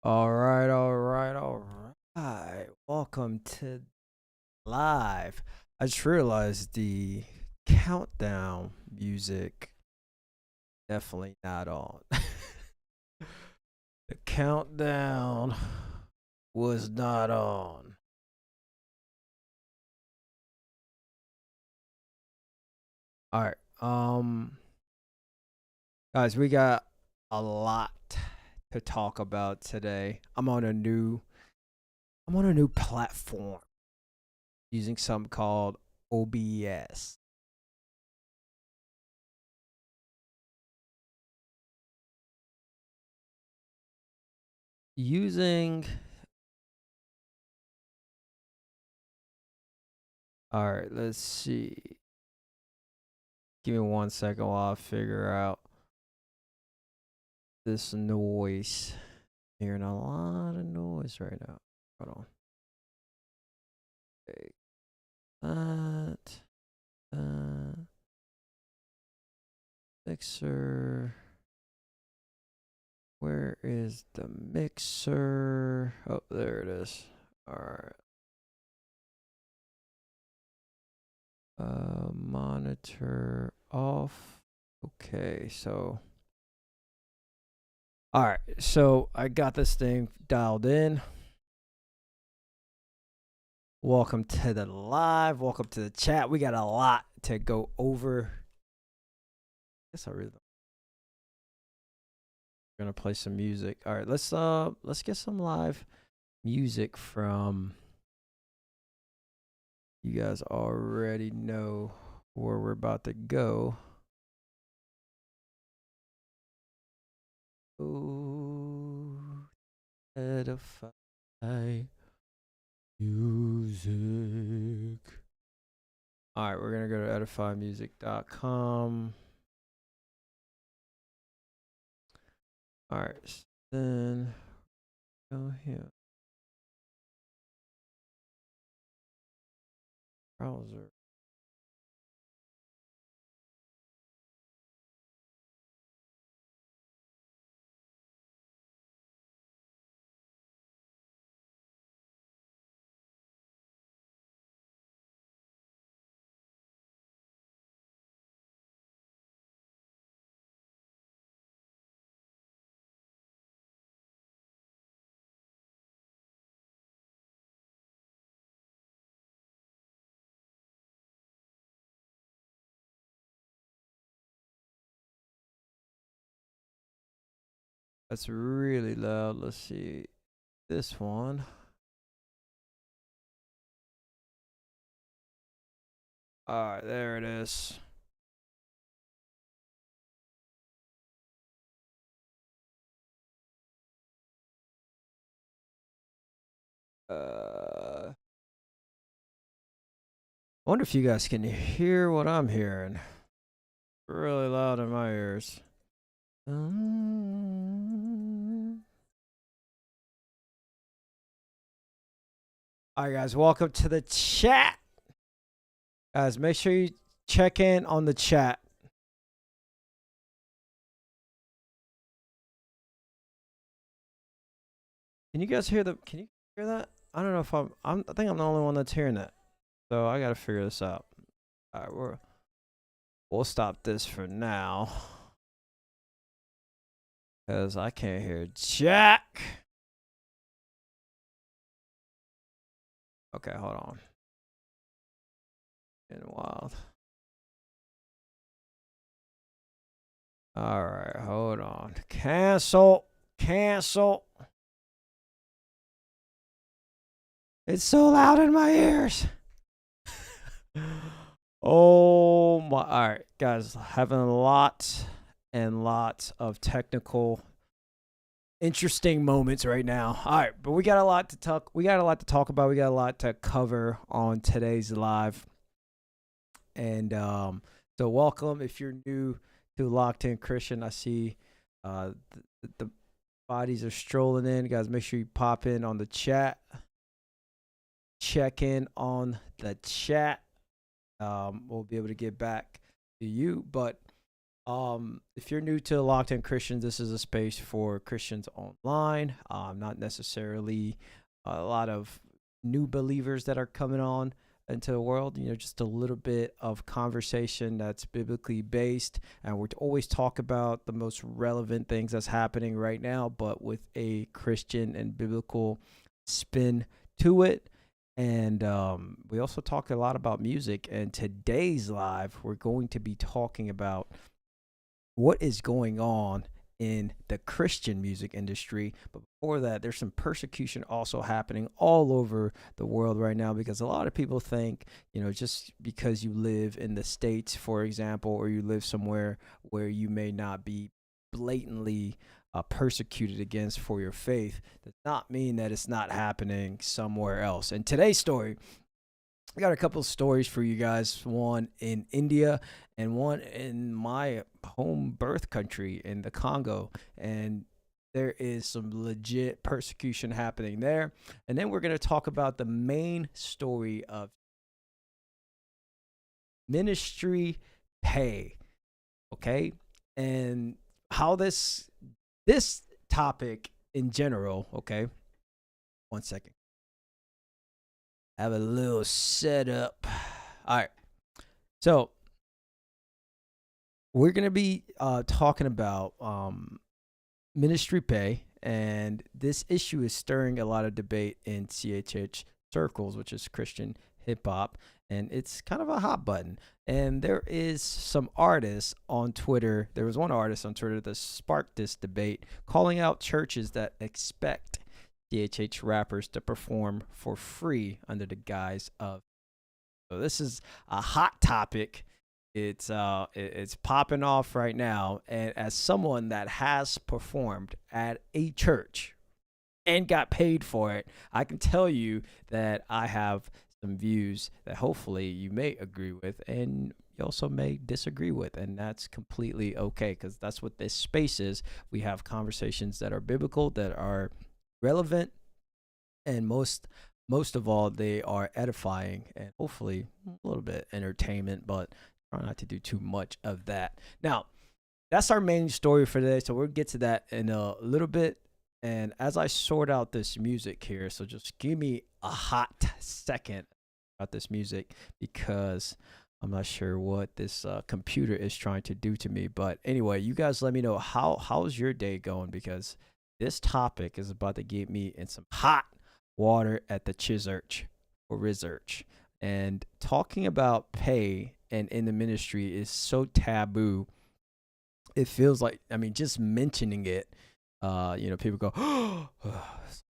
All right, all right, all right. Welcome to live. I just realized the countdown music definitely not on. The countdown was not on. All right. Guys, we got a lot to talk about today. I'm on a new platform using something called OBS. Using All right, let's see. Give me 1 second while I figure out this noise. Hearing a lot of noise right now. Hold on. Okay. That. Mixer. Where is the mixer? Oh, there it is. All right. Monitor off. Okay, so. All right, so I got this thing dialed in. Welcome to the live. Welcome to the chat. We got a lot to go over. I guess I really gonna play some music. All right, let's get some live music from. You guys already know where we're about to go. Oh, edify music. All right, we're gonna go to edifymusic.com. All right, then go here. Browser. That's really loud. Let's see this one. All right, there it is. I wonder if you guys can hear what I'm hearing. Really loud in my ears. All right, guys, welcome to the chat. Guys, make sure you check in on the chat. Can you guys hear the? Can you hear that? I don't know if I think I'm the only one that's hearing that. So I gotta figure this out. All right, we'll stop this for now. Cause I can't hear Jack. Okay, hold on. Getting wild. All right, hold on. Cancel. Cancel. It's so loud in my ears. Oh my. All right, guys, having lots and lots of technical interesting moments right now. All right, but we got a lot to talk. We got a lot to talk about. We got a lot to cover on today's live. And so welcome if you're new to Locked In Christian. I see the bodies are strolling in. Guys, make sure you pop in on the chat. Check in on the chat. We'll be able to get back to you. But If you're new to Locked In Christians, this is a space for Christians online. Not necessarily a lot of new believers that are coming on into the world. Just a little bit of conversation that's biblically based, and we're always talk about the most relevant things that's happening right now, but with a Christian and biblical spin to it. And we also talk a lot about music. And today's live, we're going to be talking about what is going on in the Christian music industry. But before that, there's some persecution also happening all over the world right now, because a lot of people think, just because you live in the States, for example, or you live somewhere where you may not be blatantly persecuted against for your faith, does not mean that it's not happening somewhere else. And today's story, I got a couple of stories for you guys, one in India and one in my home birth country in the Congo. And there is some legit persecution happening there. And then we're going to talk about the main story of ministry pay, okay? And how this topic in general, okay? 1 second. Have a little setup. All right. So we're going to be talking about ministry pay. And this issue is stirring a lot of debate in CHH circles, which is Christian hip hop. And it's kind of a hot button. And there is some artists on Twitter. There was one artist on Twitter that sparked this debate, calling out churches that expect CHH rappers to perform for free under the guise of. So this is a hot topic. It's popping off right now, and as someone that has performed at a church and got paid for it, I can tell you that I have some views that hopefully you may agree with, and you also may disagree with, and that's completely okay, because that's what this space is. We have conversations that are biblical, that are relevant, and most of all, they are edifying and hopefully a little bit entertainment, but try not to do too much of that. Now, that's our main story for today, so we'll get to that in a little bit. And as I sort out this music here, so just give me a hot second about this music, because I'm not sure what this computer is trying to do to me. But anyway, you guys let me know how's your day going, because this topic is about to get me in some hot water at the Chisurch or Rizurch. And talking about pay and in the ministry is so taboo. It feels like, just mentioning it, people go, oh,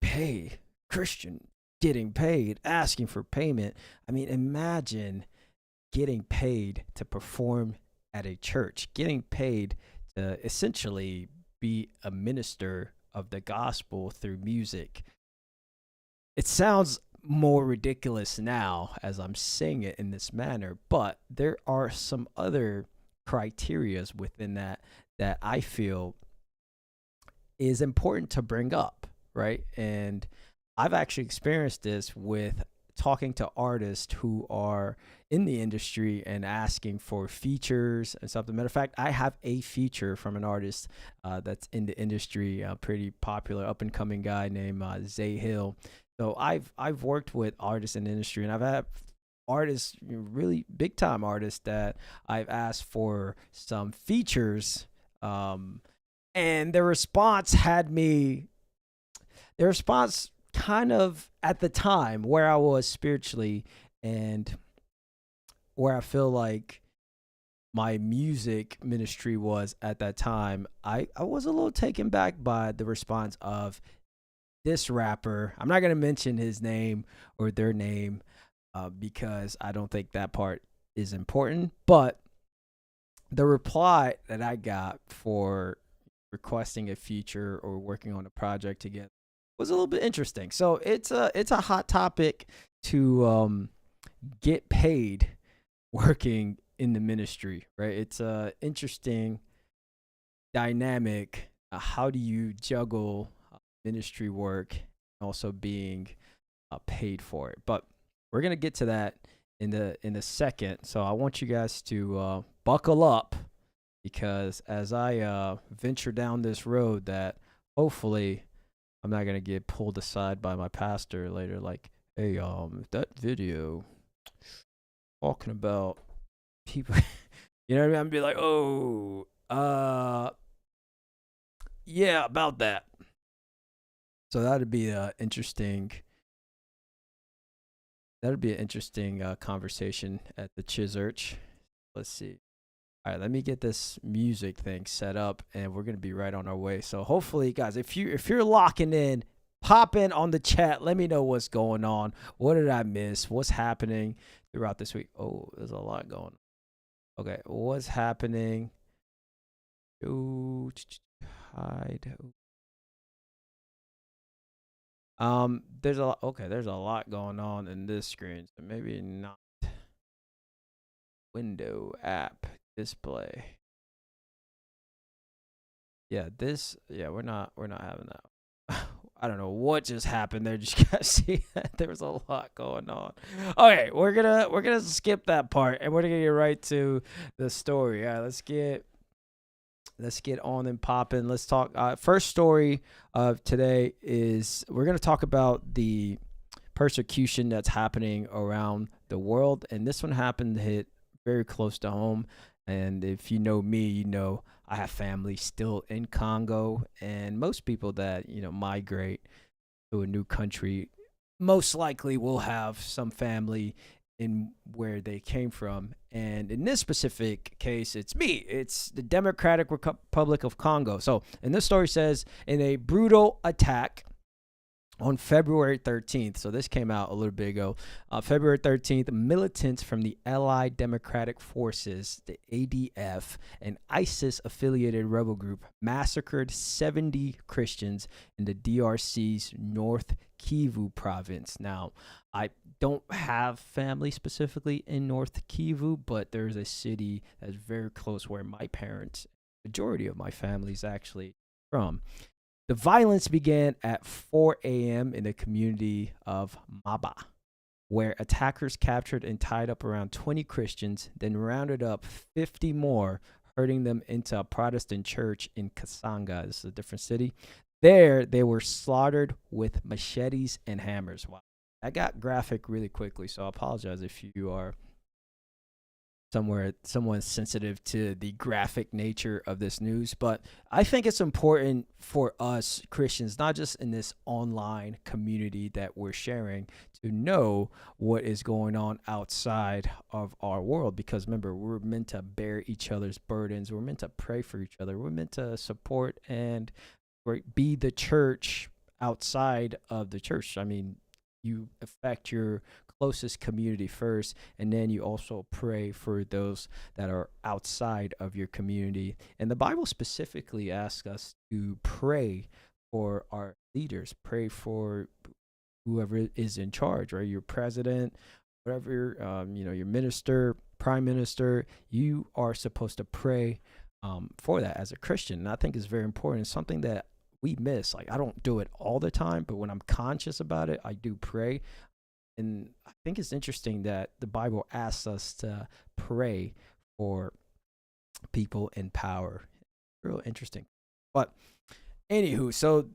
pay, Christian, getting paid, asking for payment. Imagine getting paid to perform at a church, getting paid to essentially be a minister of the gospel through music. It sounds more ridiculous now as I'm saying it in this manner, but there are some other criterias within that I feel is important to bring up, right? And I've actually experienced this with talking to artists who are in the industry and asking for features and something. Matter of fact, I have a feature from an artist that's in the industry, a pretty popular up and coming guy named Zay Hill. So I've worked with artists in the industry, and I've had artists, really big time artists, that I've asked for some features, and their response kind of at the time where I was spiritually and where I feel like my music ministry was at that time, I was a little taken back by the response of this rapper. I'm not going to mention his name or their name because I don't think that part is important. But the reply that I got for requesting a feature or working on a project together was a little bit interesting. So it's a hot topic to get paid working in the ministry, right? It's a interesting dynamic. How do you juggle ministry work and also being paid for it? But we're gonna get to that in a second. So I want you guys to buckle up because as I venture down this road that hopefully I'm not gonna get pulled aside by my pastor later, like, hey, that video talking about people, you know what I mean? I'm be like, oh, yeah, about that. So that'd be interesting. That'd be an interesting conversation at the Chizurch. Let's see. All right, let me get this music thing set up, and we're gonna be right on our way. So hopefully, guys, if you're locking in, pop in on the chat. Let me know what's going on. What did I miss? What's happening throughout this week? Oh, there's a lot going on. Okay, what's happening? Ooh, hide. There's a lot. Okay, there's a lot going on in this screen, so maybe not. Window app display. Yeah, this. Yeah, we're not having that. I don't know what just happened there. Just gotta see that there was a lot going on. Okay, we're gonna skip that part and we're gonna get right to the story. All right, let's get on and popping. Let's talk. First story of today is we're gonna talk about the persecution that's happening around the world, and this one happened to hit very close to home. And if you know me, you know I have family still in Congo, and most people that migrate to a new country most likely will have some family in where they came from. And in this specific case, it's me. It's the Democratic Republic of Congo. So, and this story says in a brutal attack on February 13th, so this came out a little bit ago, February 13th, militants from the Allied Democratic Forces, the ADF, an ISIS-affiliated rebel group, massacred 70 Christians in the DRC's North Kivu province. Now, I don't have family specifically in North Kivu, but there's a city that's very close where my parents, majority of my family is actually from. The violence began at 4 a.m. in the community of Maba, where attackers captured and tied up around 20 Christians, then rounded up 50 more, herding them into a Protestant church in Kasanga. This is a different city. There, they were slaughtered with machetes and hammers. Wow. That got graphic really quickly, so I apologize if you are someone sensitive to the graphic nature of this news. But I think it's important for us Christians, not just in this online community that we're sharing, to know what is going on outside of our world. Because remember, we're meant to bear each other's burdens. We're meant to pray for each other. We're meant to support and be the church outside of the church. I mean, you affect your closest community first, and then you also pray for those that are outside of your community. And the Bible specifically asks us to pray for our leaders, pray for whoever is in charge, right? Your president, whatever, your minister, prime minister. You are supposed to pray for that as a Christian. And I think it's very important. It's something that we miss. Like, I don't do it all the time, but when I'm conscious about it, I do pray. And I think it's interesting that the Bible asks us to pray for people in power. Real interesting. But anywho, so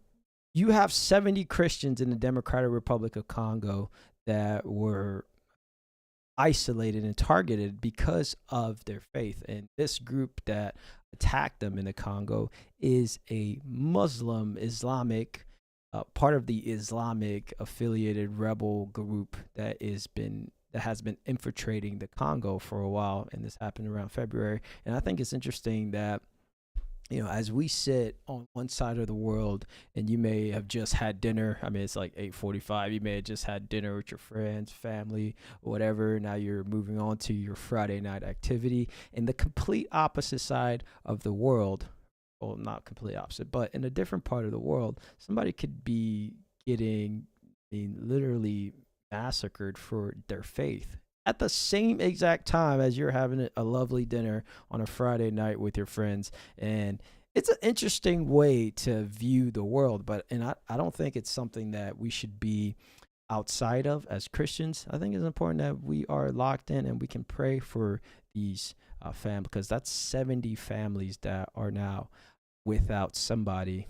you have 70 Christians in the Democratic Republic of Congo that were isolated and targeted because of their faith. And this group that attacked them in the Congo is a Islamic part of the Islamic affiliated rebel group that has been infiltrating the Congo for a while, and this happened around February. And I think it's interesting that as we sit on one side of the world, and you may have just had dinner. I mean, it's like 8:45. You may have just had dinner with your friends, family, whatever. Now you're moving on to your Friday night activity. In the complete opposite side of the world, well, not complete opposite, but in a different part of the world, somebody could be getting literally massacred for their faith at the same exact time as you're having a lovely dinner on a Friday night with your friends. And it's an interesting way to view the world, but I don't think it's something that we should be outside of as Christians. I think it's important that we are locked in and we can pray for these families, because that's 70 families that are now without somebody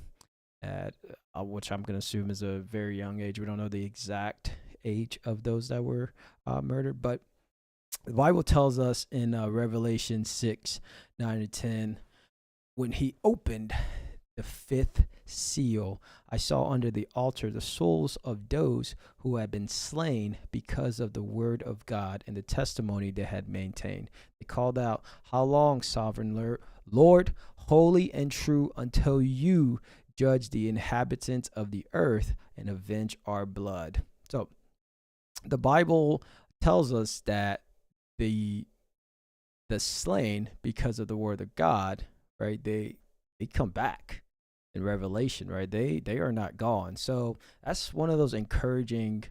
at which I'm going to assume is a very young age. We don't know the exact age of those that were murdered, but the Bible tells us in Revelation 6 9 to 10, when he opened the fifth seal, I saw under the altar the souls of those who had been slain because of the word of God and the testimony they had maintained. They called out, "How long, sovereign Lord, holy and true, until you judge the inhabitants of the earth and avenge our blood?" So the Bible tells us that the slain because of the word of God, right? They come back in Revelation, right? They are not gone. So that's one of those encouraging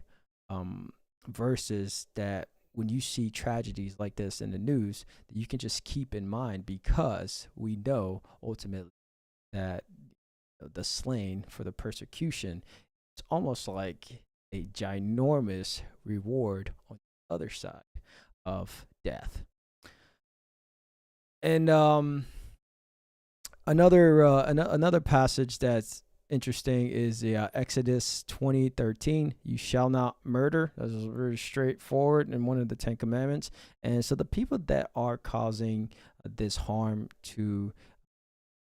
verses that when you see tragedies like this in the news, that you can just keep in mind, because we know ultimately that the slain for the persecution, it's almost like a ginormous reward on the other side of death. And another passage that's interesting is the Exodus 20:13. You shall not murder. That's very straightforward in one of the Ten Commandments. And so the people that are causing this harm to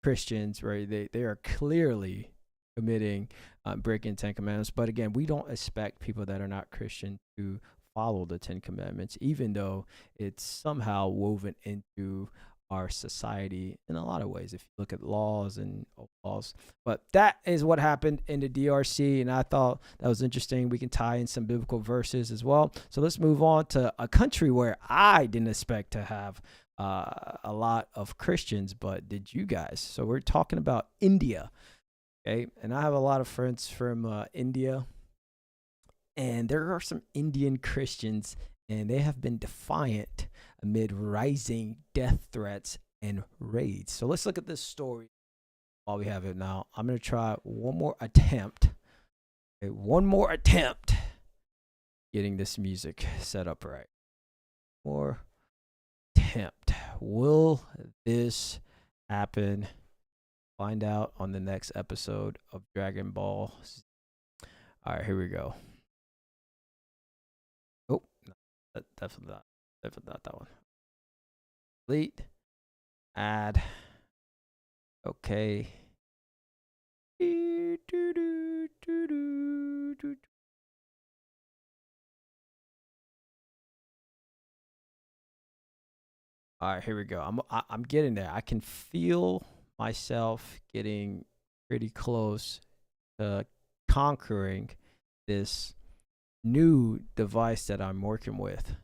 Christians, right? They are clearly committing breaking Ten Commandments. But again, we don't expect people that are not Christian to follow the Ten Commandments, even though it's somehow woven into our society in a lot of ways, if you look at laws and laws. But that is what happened in the DRC, and I thought that was interesting. We can tie in some biblical verses as well. So let's move on to a country where I didn't expect to have a lot of Christians, but did you guys? So we're talking about India, okay? And I have a lot of friends from India, and there are some Indian Christians, and they have been defiant amid rising death threats and raids. So let's look at this story while we have it now. I'm going to try one more attempt. Okay, one more attempt getting this music set up right. More attempt. Will this happen? Find out on the next episode of Dragon Ball. All right, here we go. Oh, no, definitely not. Definitely not that one. Delete. Add. Okay. All right, here we go. I'm getting there. I can feel myself getting pretty close to conquering this new device that I'm working with,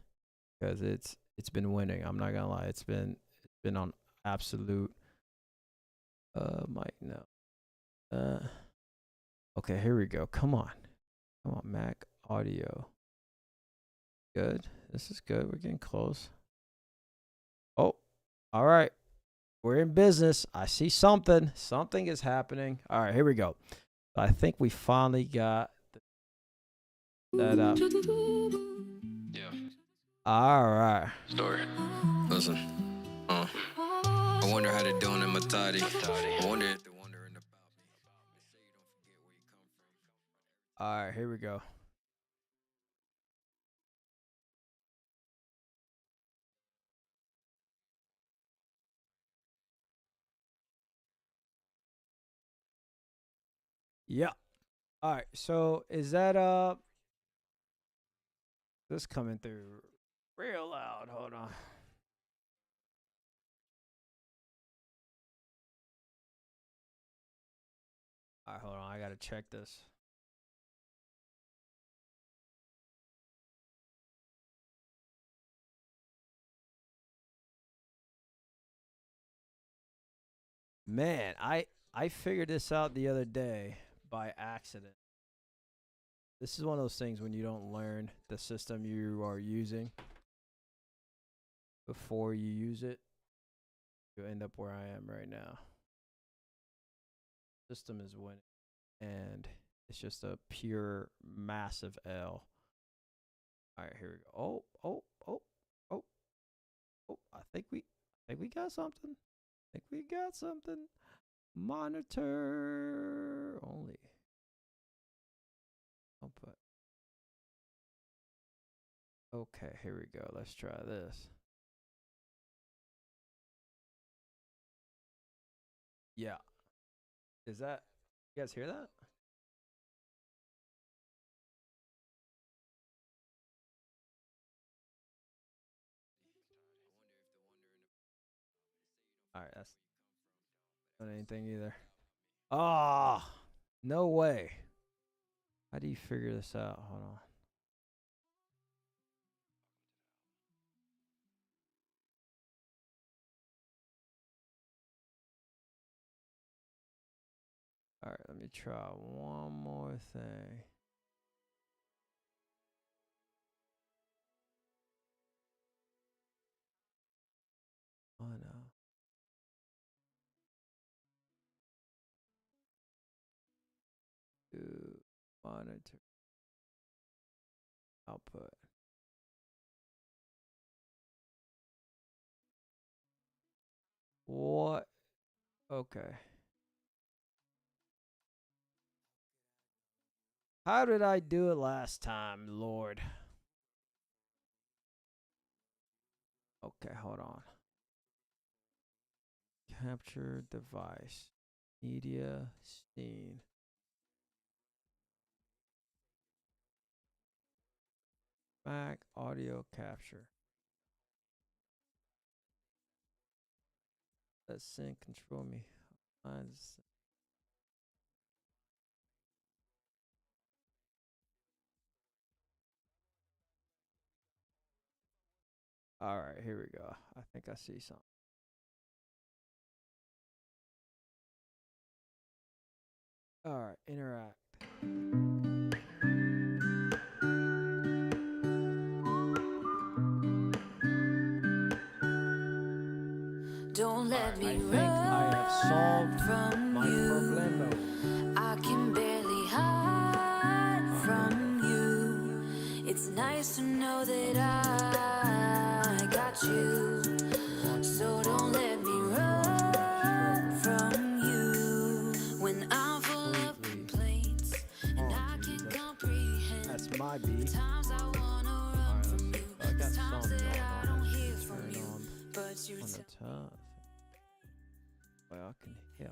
because it's been winning. I'm not gonna lie. It's been on absolute mic no. Okay, here we go. Come on, Mac audio. Good. This is good. We're getting close. Oh, all right. We're in business. I see something. Something is happening. All right, here we go. I think we finally got that up. Yeah. All right. Story. Listen. I wonder how they're doing in Matadi. I wonder if they're wondering about me. Make sure you don't forget where you come from. All right, here we go. Yeah. All right. So is that this coming through real loud? Hold on. All right, hold on. I gotta check this. Man, I figured this out the other day by accident. This is one of those things when you don't learn the system you are using before you use it, you end up where I am right now. System is winning, and it's just a pure massive L. All right, here we go. Oh, oh, oh, oh. Oh, I think we got something. I think we got something. Monitor only. Output. Okay, here we go. Let's try this. Yeah. Is that you guys hear that? All right, that's not anything either. Ah, oh, no way. How do you figure this out? Hold on. All right, let me try one more thing. Oh no. Do monitor output. What? Okay. How did I do it last time, Lord? Okay, hold on. Capture device. Media scene. Back audio capture. Let's sync control me. All right, here we go. I think I see something. All right, interact. Don't let me I think I have solved from my you. problemo. I can barely hide from you. It's nice to know that I got you. So don't let me run from you. When I'm full of complaints and I can't comprehend. That's my beat. Times I wanna run from you. I got Times some that going I on. don't Let's hear just from turn it you. on But you the top. Well, I can hear.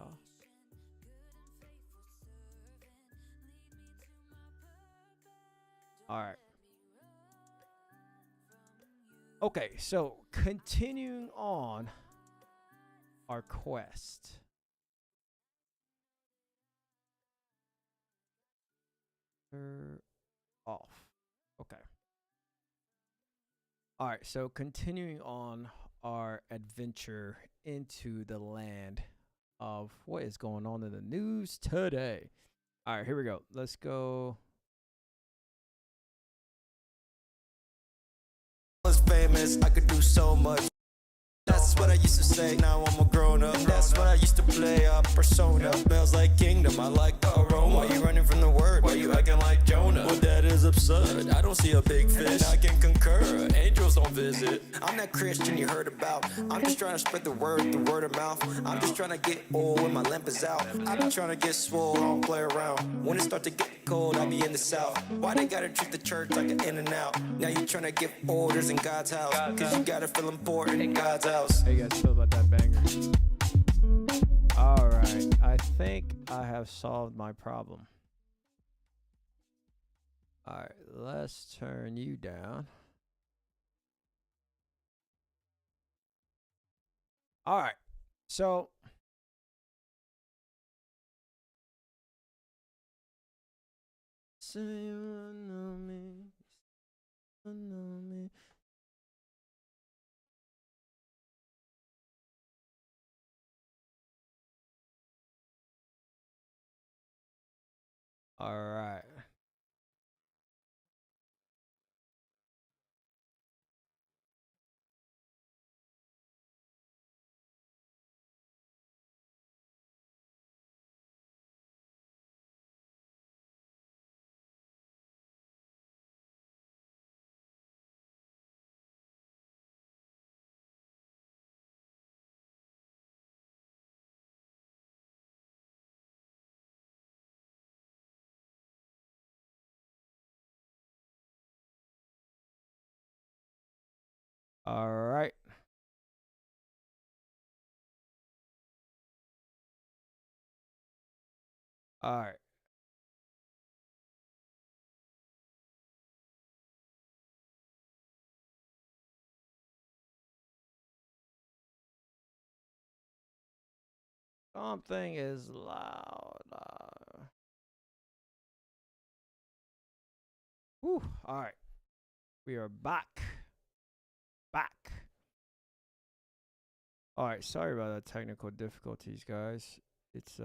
All right. Okay, so continuing on our quest. Off. Okay. All right, so continuing on our adventure into the land of what is going on in the news today. All right, here we go. Let's go. Was famous, I could do so much. That's what I used to say, now I'm a grown up. That's what I used to play a persona. Smells like kingdom, I like the aroma. Why you running from the word? Why you acting like Jonah? Well, that is absurd, I don't see a big fish. And I can concur, angels don't visit. I'm that Christian you heard about. I'm just trying to spread the word of mouth. I'm just trying to get old when my lamp is out. I be trying to get swole, I don't play around. When it start to get cold, I be in the south. Why they gotta treat the church like an in and out? Now you trying to get orders in God's house. Cause you gotta feel important in God's house. How you guys feel about that banger? All right, I think I have solved my problem. All right, let's turn you down. All right, so say you know me, you know me. All right. All right. All right. Something is loud. Whew. All right. We are back. Back. All right. Sorry about that technical difficulties, guys. It's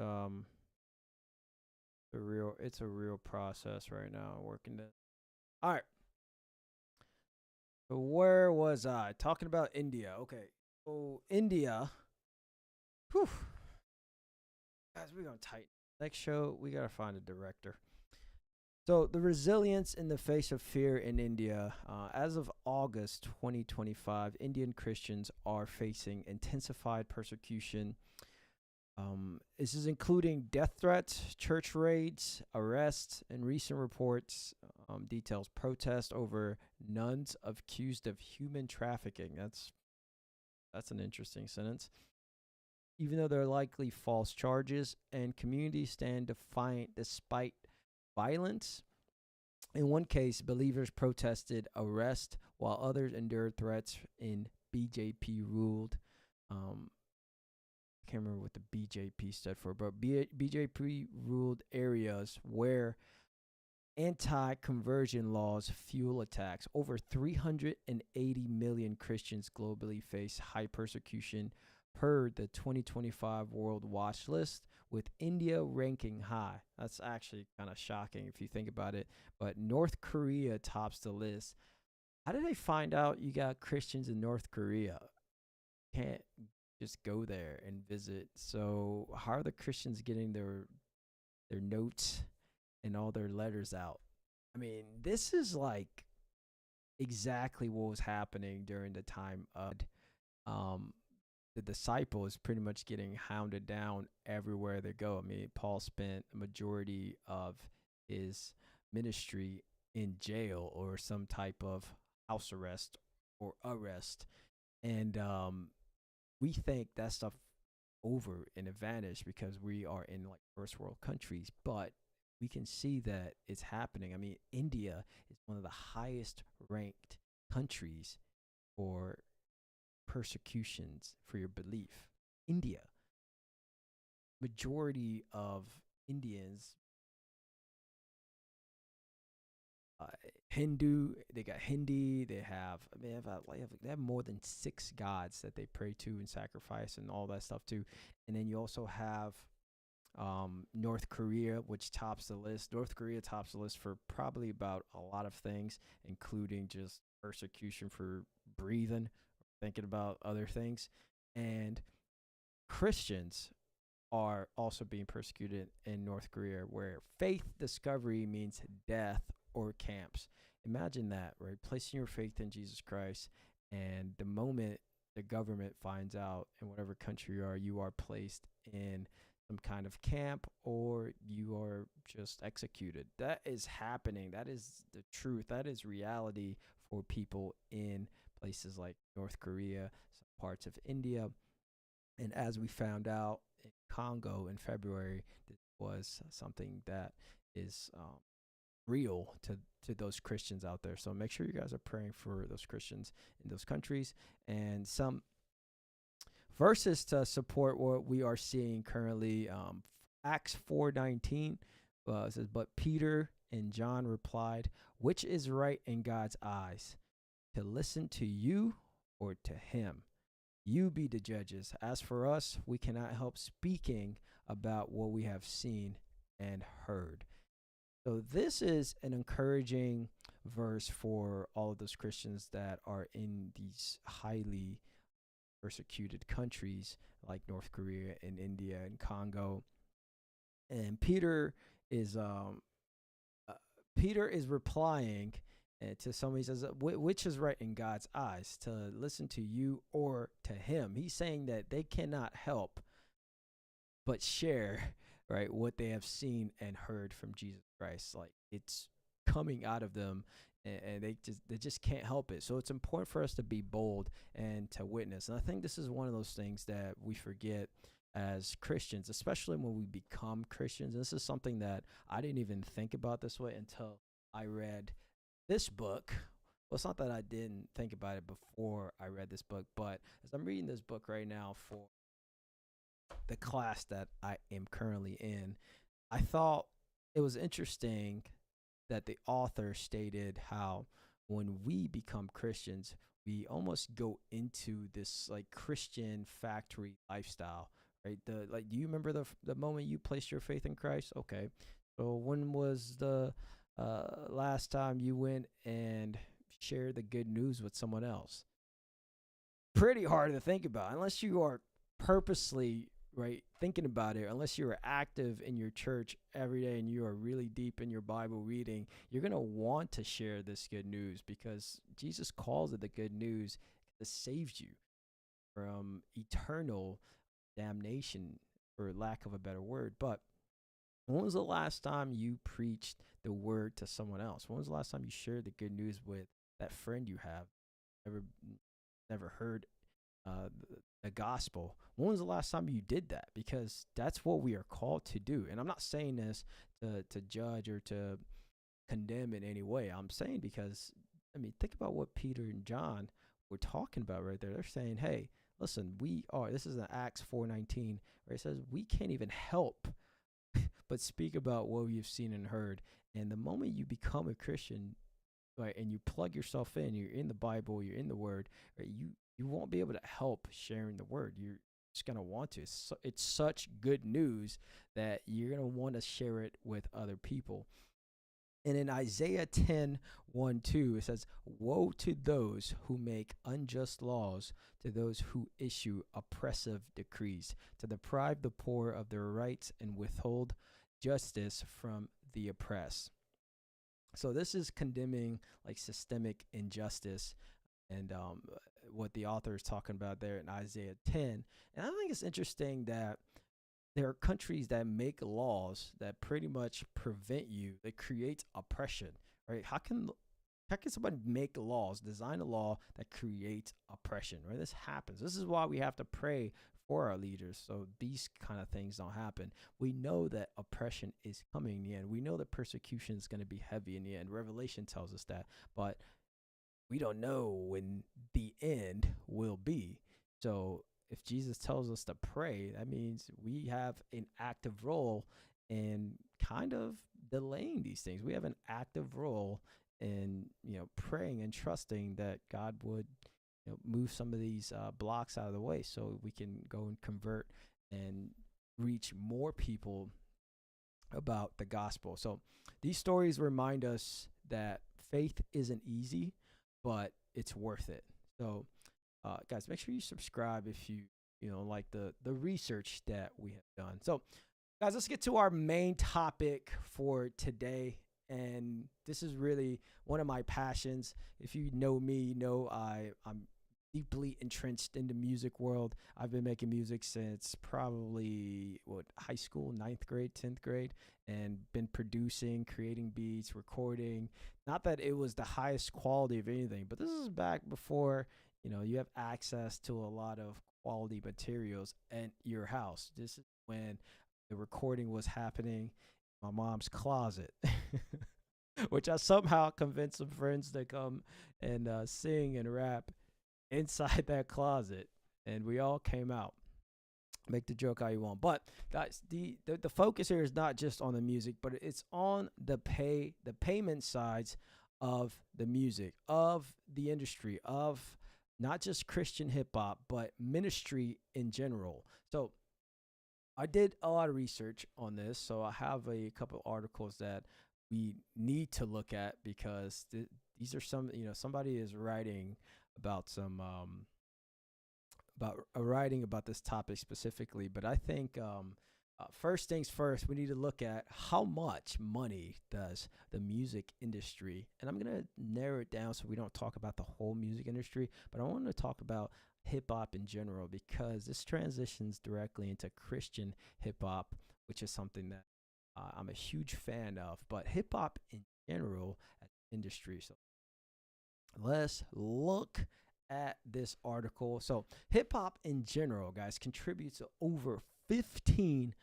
it's a real process right now working it. All right. So where was I? Talking about India. Okay. So India. Whew. Guys, we're gonna tighten. Next show, we gotta find a director. So the resilience in the face of fear in India. As of August 2025, Indian Christians are facing intensified persecution. This is including death threats, church raids, arrests, and recent reports details protest over nuns accused of human trafficking. That's an interesting sentence. Even though they're likely false charges, and communities stand defiant despite violence. In one case, believers protested arrest while others endured threats in BJP ruled. I can't remember what the BJP stood for, but BJP ruled areas where anti conversion laws fuel attacks. Over 380 million Christians globally face high persecution per the 2025 World Watch List, with India ranking high. That's actually kind of shocking if you think about it. But North Korea tops the list. How did they find out you got Christians in North Korea? Can't just go there and visit. So how are the Christians getting their notes and all their letters out? I mean, this is like exactly what was happening during the time of the disciples pretty much getting hounded down everywhere they go. I mean, Paul spent a majority of his ministry in jail or some type of house arrest or arrest. And we think that stuff over in advantage because we are in like first world countries, but we can see that it's happening. I mean, India is one of the highest ranked countries for persecutions for your belief. India. Majority of Indians Hindu, they got Hindi, they have they have more than 6 gods that they pray to and sacrifice and all that stuff too. And then you also have North Korea, which tops the list. North Korea tops the list for probably about a lot of things, including just persecution for breathing, thinking about other things. And Christians are also being persecuted in North Korea, where faith discovery means death or camps. Imagine that, right? Placing your faith in Jesus Christ, and the moment the government finds out in whatever country you are placed in some kind of camp or you are just executed. That is happening. That is the truth. That is reality for people in places like North Korea, some parts of India. And as we found out in Congo in February, this was something that is real to those Christians out there. So make sure you guys are praying for those Christians in those countries. And some verses to support what we are seeing currently. Acts 4:19 says, "But Peter and John replied, 'Which is right in God's eyes, to listen to you or to him? You be the judges. As for us, we cannot help speaking about what we have seen and heard.'" So this is an encouraging verse for all of those Christians that are in these highly persecuted countries like North Korea and India and Congo. And Peter is replying to somebody. He says, "Which is right in God's eyes, to listen to you or to him?" He's saying that they cannot help but share, right, what they have seen and heard from Jesus Christ. Like, it's coming out of them, and they just can't help it. So it's important for us to be bold and to witness. And I think this is one of those things that we forget as Christians, especially when we become Christians. This is something that I didn't even think about this way until I read this book. Well, it's not that I didn't think about it before I read this book, but as I'm reading this book right now for the class that I am currently in, I thought it was interesting that the author stated how when we become Christians, we almost go into this like Christian factory lifestyle, right? Do you remember the moment you placed your faith in Christ? Okay, so when was the last time you went and shared the good news with someone else? Pretty hard to think about unless you are purposely right thinking about it. Unless you're active in your church every day and you are really deep in your Bible reading, you're going to want to share this good news because Jesus calls it the good news that saves you from eternal damnation, for lack of a better word. But when was the last time you preached the word to someone else? When was the last time you shared the good news with that friend you have never heard the gospel? When was the last time you did that? Because that's what we are called to do. And I'm not saying this to judge or to condemn in any way. I'm saying because, I mean, think about what Peter and John were talking about right there. They're saying, hey, listen, this is in Acts 4:19, where it says we can't even help but speak about what we've seen and heard. And the moment you become a Christian, right, and you plug yourself in, you're in the Bible, you're in the Word, right, you won't be able to help sharing the Word. You're just going to want to. It's such good news that you're going to want to share it with other people. And in Isaiah 10:1-2, it says, woe to those who make unjust laws, to those who issue oppressive decrees, to deprive the poor of their rights and withhold justice from the oppressed. So this is condemning like systemic injustice and what the author is talking about there in Isaiah 10. And I think it's interesting that there are countries that make laws that pretty much prevent you, that creates oppression, right? How can somebody make laws, design a law that creates oppression, right? This happens. This is why we have to pray for our leaders so these kind of things don't happen. We know that oppression is coming in the end. We know that persecution is going to be heavy in the end. Revelation tells us that, but we don't know when the end will be. So if Jesus tells us to pray, that means we have an active role in kind of delaying these things. We have an active role in, praying and trusting that God would, move some of these blocks out of the way so we can go and convert and reach more people about the gospel. So these stories remind us that faith isn't easy, but it's worth it. So guys, make sure you subscribe if you like the research that we have done. So guys, let's get to our main topic for today. And this is really one of my passions. If you know me, you know I'm deeply entrenched in the music world. I've been making music since probably high school, 9th grade, 10th grade, and been producing, creating beats, recording. Not that it was the highest quality of anything, but this is back before, you have access to a lot of quality materials at your house. This is when the recording was happening in my mom's closet, which I somehow convinced some friends to come and sing and rap inside that closet, and we all came out. Make the joke how you want, but guys, the focus here is not just on the music, but it's on the payment sides of the music, of the industry, of not just Christian hip hop, but ministry in general. So I did a lot of research on this, so I have a couple of articles that we need to look at because these are somebody is writing about some writing about this topic specifically. But I think first things first, we need to look at how much money does the music industry, and I'm going to narrow it down so we don't talk about the whole music industry, but I want to talk about hip hop in general because this transitions directly into Christian hip hop, which is something that I'm a huge fan of. But hip hop in general as industry. So let's look at this article. So hip hop in general, guys, contributes over $15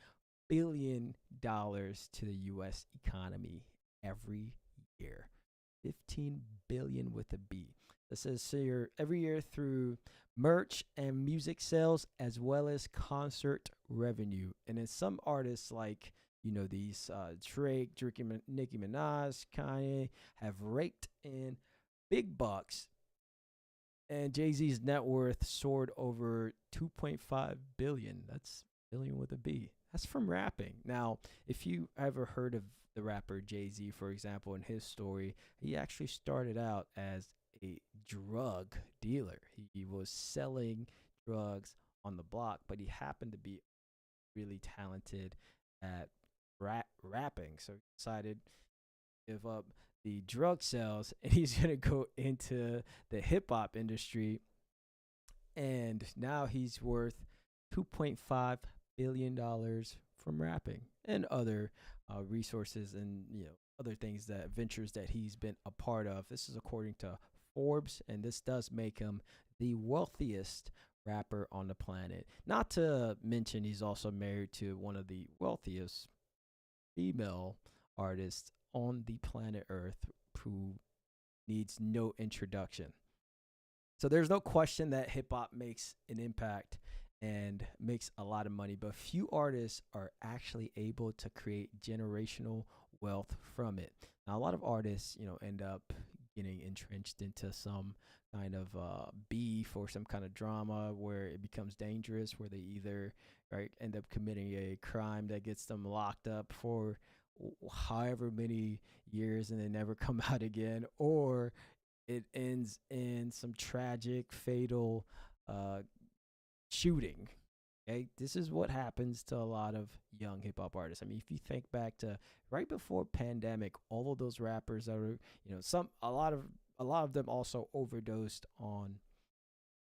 billion to the U.S. economy every year. 15 billion with a B. This says here every year through merch and music sales as well as concert revenue. And then some artists like these Drake, Nicki Minaj, Kanye have raked in big bucks. And Jay-Z's net worth soared over 2.5 billion. That's billion with a B. That's from rapping. Now, if you ever heard of the rapper Jay-Z, for example, in his story, he actually started out as a drug dealer. He was selling drugs on the block, but he happened to be really talented at rapping. So he decided to give up the drug sales and he's going to go into the hip hop industry. And now he's worth $2.5 billion from rapping and other resources and other things, that ventures that he's been a part of. This is according to Forbes, and this does make him the wealthiest rapper on the planet. Not to mention he's also married to one of the wealthiest female artists on the planet Earth, who needs no introduction. So there's no question that hip hop makes an impact and makes a lot of money, but few artists are actually able to create generational wealth from it. Now, a lot of artists, end up getting entrenched into some kind of beef or some kind of drama where it becomes dangerous, where they either end up committing a crime that gets them locked up for however many years and they never come out again, or it ends in some tragic, fatal shooting. Okay, this is what happens to a lot of young hip hop artists. I mean, if you think back to right before pandemic, all of those rappers that were, a lot of them also overdosed on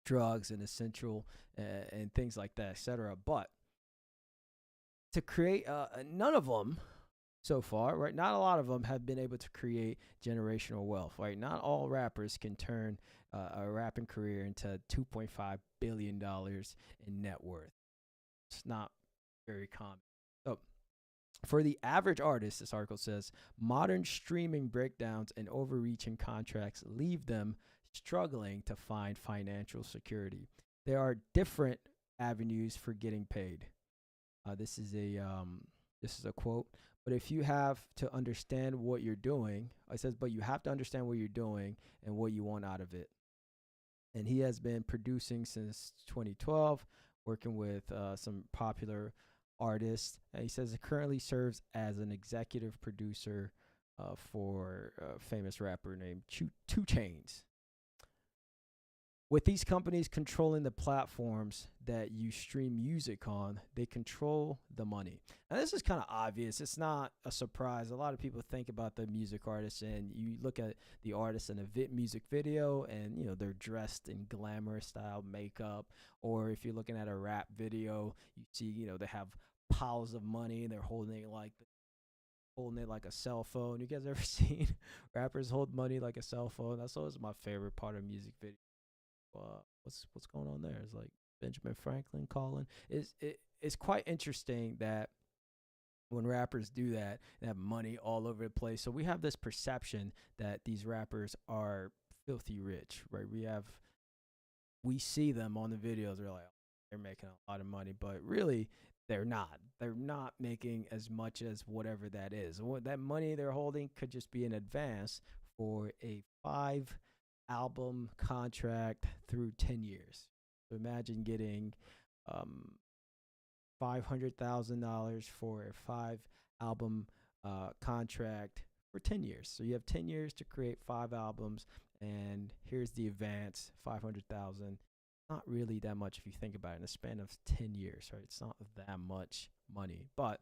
drugs and essential and things like that, etc. But to create, none of them so far, right? Not a lot of them have been able to create generational wealth, right? Not all rappers can turn a rapping career into $2.5 billion in net worth. It's not very common. So, for the average artist, this article says, modern streaming breakdowns and overreaching contracts leave them struggling to find financial security. There are different avenues for getting paid. This is a quote. But if you have to understand what you're doing, it says, but you have to understand what you're doing and what you want out of it. And he has been producing since 2012, working with some popular artists. And he says it currently serves as an executive producer for a famous rapper named 2 Chainz. With these companies controlling the platforms that you stream music on, they control the money. Now, this is kind of obvious. It's not a surprise. A lot of people think about the music artists, and you look at the artists in a music video, and they're dressed in glamour style makeup. Or if you're looking at a rap video, you see they have piles of money and they're holding it like a cell phone. You guys ever seen rappers hold money like a cell phone? That's always my favorite part of music video. What's going on there? It's like Benjamin Franklin calling. It's quite interesting that when rappers do that, they have money all over the place. So we have this perception that these rappers are filthy rich, right? We see them on the videos. They're like, they're making a lot of money, but really they're not. They're not making as much as whatever that is. What that money they're holding could just be an advance for a 5-album contract through 10 years. So imagine getting $500,000 for a 5-album contract for 10 years. So you have 10 years to create 5 albums, and here's the advance, $500,000. Not really that much if you think about it in a span of 10 years, right? It's not that much money, but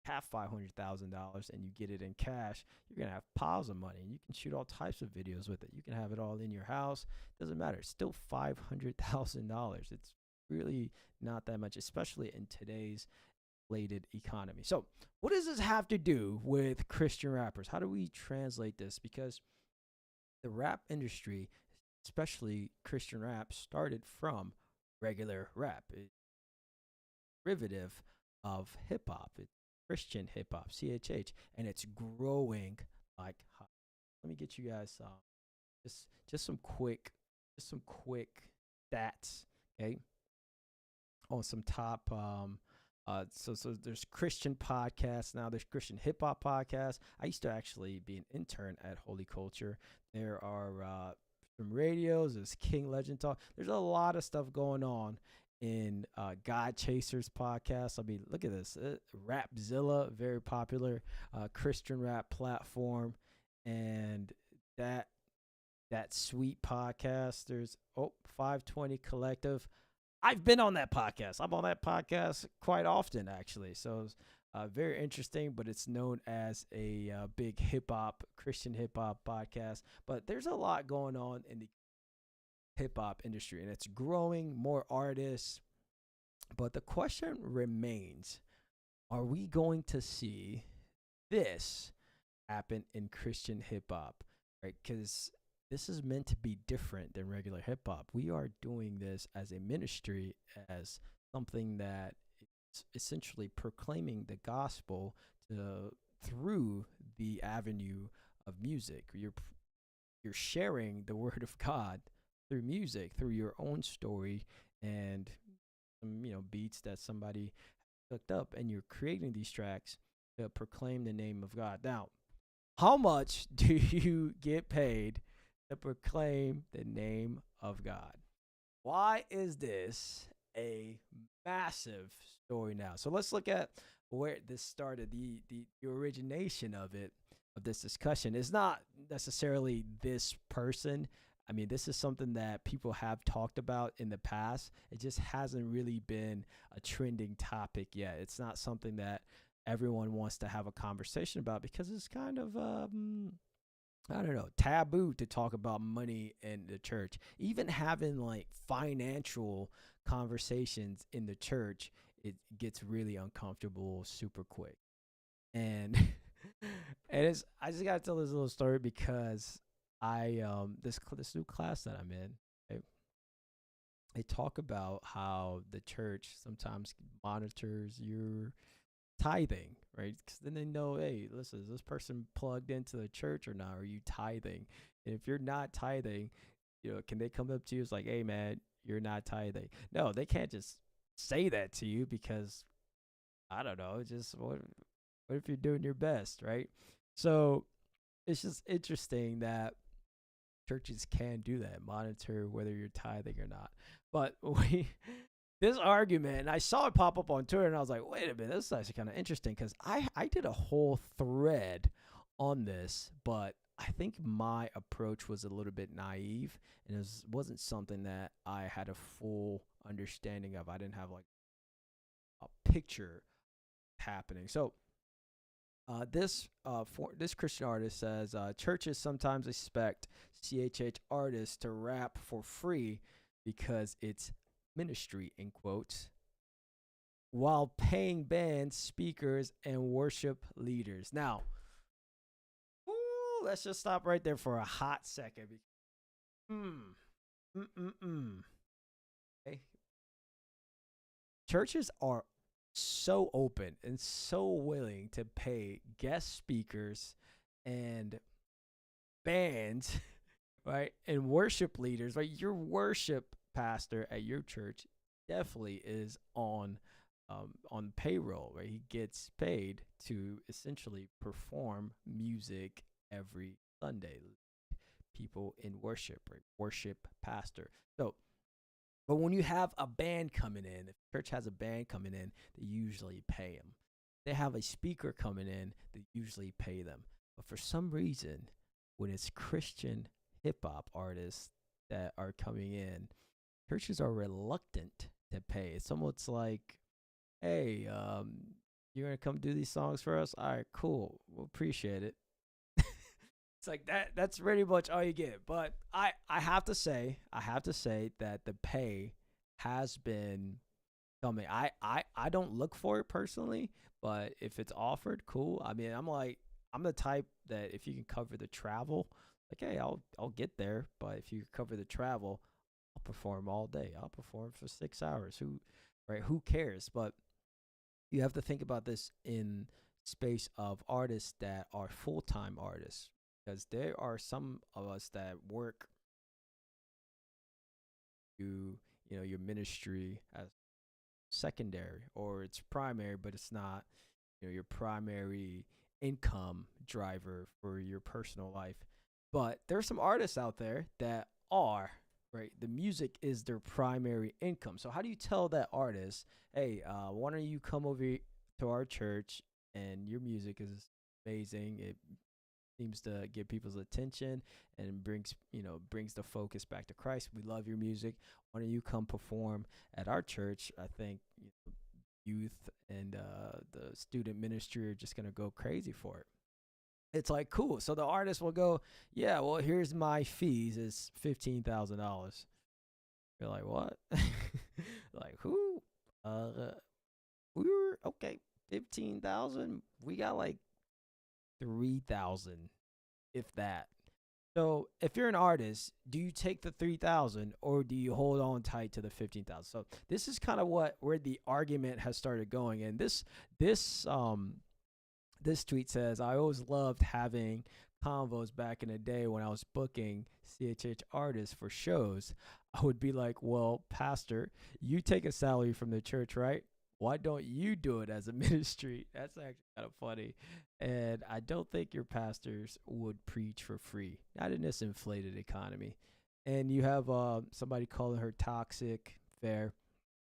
have $500,000 and you get it in cash, you're gonna have piles of money, and you can shoot all types of videos with it. You can have it all in your house. Doesn't matter. It's still $500,000. It's really not that much, especially in today's inflated economy. So, what does this have to do with Christian rappers? How do we translate this? Because the rap industry, especially Christian rap, started from regular rap. It's derivative of hip hop. It's Christian hip hop, CHH, and it's growing like hot. Let me get you guys just just some quick stats, okay? On some top so there's Christian podcasts now. There's Christian hip hop podcasts. I used to actually be an intern at Holy Culture. There are some radios. There's King Legend Talk. There's a lot of stuff going on in God Chasers podcast. I mean, look at this. Rapzilla, very popular Christian rap platform, and that sweet podcast. There's 520 Collective. I've been on that podcast. I'm on that podcast quite often, actually. So it's very interesting, but it's known as a big Christian hip hop podcast. But there's a lot going on in the hip hop industry, and it's growing, more artists. But the question remains, are we going to see this happen in Christian hip hop? Right? Because this is meant to be different than regular hip hop. We are doing this as a ministry, as something that is essentially proclaiming the gospel through the avenue of music. You're sharing the word of God through music, through your own story and some beats that somebody hooked up, and you're creating these tracks to proclaim the name of God. Now, how much do you get paid to proclaim the name of God? Why is this a massive story now? So let's look at where this started, the origination of this discussion. It's not necessarily this person. I mean, this is something that people have talked about in the past. It just hasn't really been a trending topic yet. It's not something that everyone wants to have a conversation about because it's kind of I don't know, taboo to talk about money in the church. Even having like financial conversations in the church, it gets really uncomfortable super quick. And I just gotta tell this little story because I this new class that I'm in, they talk about how the church sometimes monitors your tithing, right? Because then they know, hey, listen, is this person plugged into the church or not? Are you tithing? And if you're not tithing, can they come up to you? It's like, hey, man, you're not tithing. No, they can't just say that to you because, I don't know, just what if you're doing your best, right? So it's just interesting that churches can do that, monitor whether you're tithing or not. But this argument, and I saw it pop up on Twitter, and I was like, wait a minute, this is actually kind of interesting because I did a whole thread on this, but I think my approach was a little bit naive, and it wasn't something that I had a full understanding of. I didn't have like a picture happening. So this Christian artist says churches sometimes expect CHH artists to rap for free because it's ministry, in quotes, while paying bands, speakers, and worship leaders. Now, let's just stop right there for a hot second. Okay. Churches are so open and so willing to pay guest speakers and bands, right, and worship leaders, right? Your worship pastor at your church definitely is on payroll, right? He gets paid to essentially perform music every Sunday. People in worship, right? Worship pastor. So, but when you have a band coming in, if the church has a band coming in, they usually pay them. They have a speaker coming in, they usually pay them. But for some reason, when it's Christian hip hop artists that are coming in, churches are reluctant to pay. It's almost like, hey, you're going to come do these songs for us? All right, cool. We'll appreciate it. It's like that's pretty much all you get. But I have to say that the pay has been tell me. I don't look for it personally, but if it's offered, cool. I mean, I'm the type that if you can cover the travel, like, hey, I'll get there. But if you cover the travel, I'll perform all day. I'll perform for 6 hours. Who cares? But you have to think about this in space of artists that are full-time artists, because there are some of us that work your ministry as secondary, or it's primary, but it's not your primary income driver for your personal life. But there's some artists out there that are, right, the music is their primary income. So how do you tell that artist, hey, why don't you come over to our church, and your music is amazing, it seems to get people's attention and brings the focus back to Christ. We love your music. Why don't you come perform at our church? I think youth and the student ministry are just gonna go crazy for it. It's like, cool. So the artist will go, yeah, well, here's my fees. It's $15,000. You're like, what? Like, who? We were okay. 15,000. We got like 3,000, if that. So if you're an artist, do you take the 3,000 or do you hold on tight to the 15,000? So this is kind of where the argument has started going. And this tweet says, I always loved having convos back in the day when I was booking CHH artists for shows. I would be like, well, pastor, you take a salary from the church, right? Why don't you do it as a ministry? That's actually kind of funny. And I don't think your pastors would preach for free, not in this inflated economy. And you have somebody calling her toxic, fair.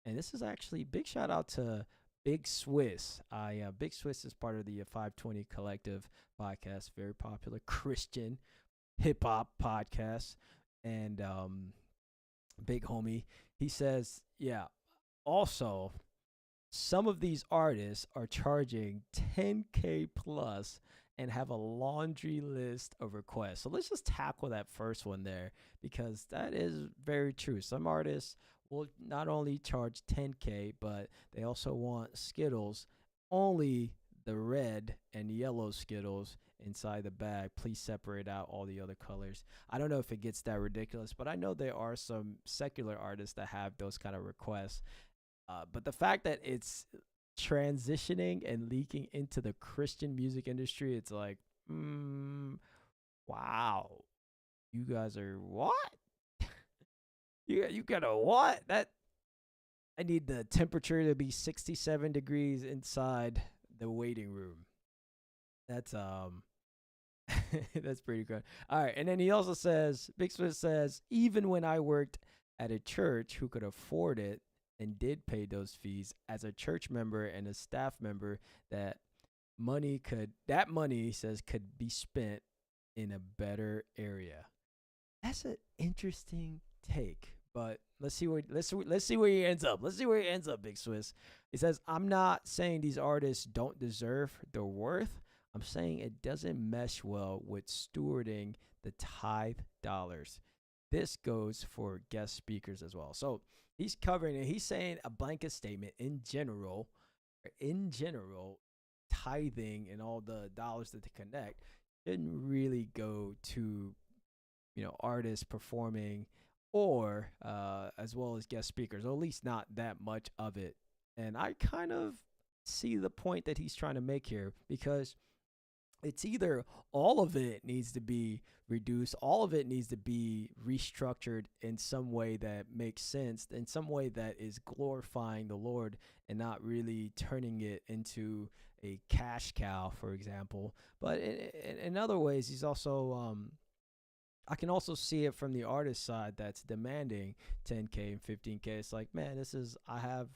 And this is actually big shout out to Big Swiss. Big Swiss is part of the 520 Collective podcast, very popular Christian hip hop podcast. And big homie, he says, yeah, also, some of these artists are charging 10K plus and have a laundry list of requests. So let's just tackle that first one there, because that is very true. Some artists will not only charge 10K, but they also want Skittles, only the red and yellow Skittles inside the bag. Please separate out all the other colors. I don't know if it gets that ridiculous, but I know there are some secular artists that have those kind of requests. But the fact that it's transitioning and leaking into the Christian music industry, it's like, wow, you guys are what? you got a what? That I need the temperature to be 67 degrees inside the waiting room. That's that's pretty good. All right, and then he also says, Big Swiss says, even when I worked at a church who could afford it and did pay those fees as a church member and a staff member, that money, he says, could be spent in a better area. That's an interesting take, but let's see where he ends up. Let's see where he ends up, Big Swiss. He says, I'm not saying these artists don't deserve their worth. I'm saying it doesn't mesh well with stewarding the tithe dollars. This goes for guest speakers as well. So he's covering it. He's saying a blanket statement in general, tithing and all the dollars that they connect shouldn't really go to, artists performing or as well as guest speakers, or at least not that much of it. And I kind of see the point that he's trying to make here, because it's either all of it needs to be reduced, all of it needs to be restructured in some way that makes sense, in some way that is glorifying the Lord and not really turning it into a cash cow, for example. But in other ways, he's also, I can also see it from the artist side that's demanding 10K and 15K. It's like, man, I have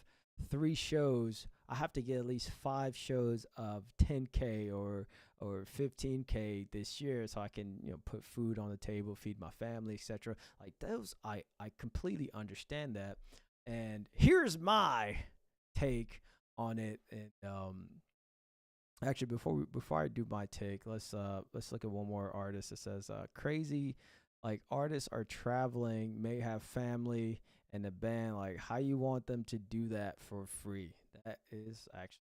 3 shows. I have to get at least 5 shows of 10K or 15K this year, so I can put food on the table, feed my family, etc. Like those, I completely understand that. And here's my take on it. And actually, before I do my take, let's look at one more artist. It says crazy Like artists are traveling, may have family and a band. Like how you want them to do that for free? That is actually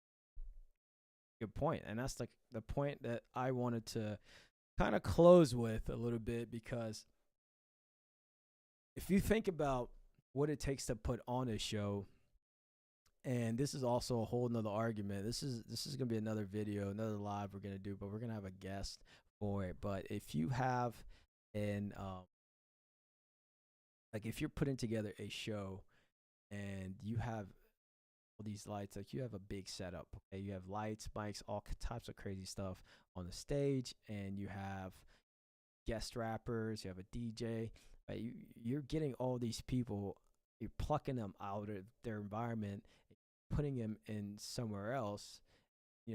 a good point, and that's the point that I wanted to kind of close with a little bit, because if you think about what it takes to put on a show, and this is also a whole nother argument. This is gonna be another video, another live we're gonna do, but we're gonna have a guest for it. But if you have an like if you're putting together a show and you have all these lights, like you have a big setup, okay, you have lights, mics, all types of crazy stuff on the stage, and you have guest rappers, you have a DJ, right? You're getting all these people, you're plucking them out of their environment, putting them in somewhere else. They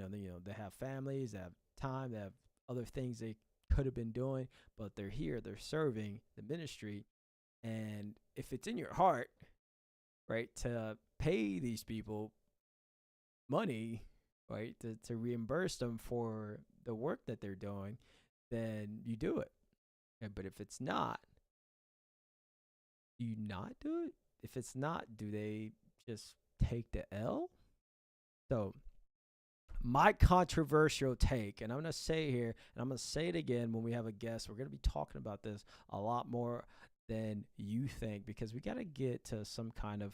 have families, they have time, they have other things they could have been doing, but they're here, they're serving the ministry. And if it's in your heart, right, to pay these people money, right, to reimburse them for the work that they're doing, then you do it. Okay, but if it's not, do you not do it? If it's not, do they just take the L? So my controversial take, and I'm going to say here, and I'm going to say it again when we have a guest, we're going to be talking about this a lot more than you think, because we got to get to some kind of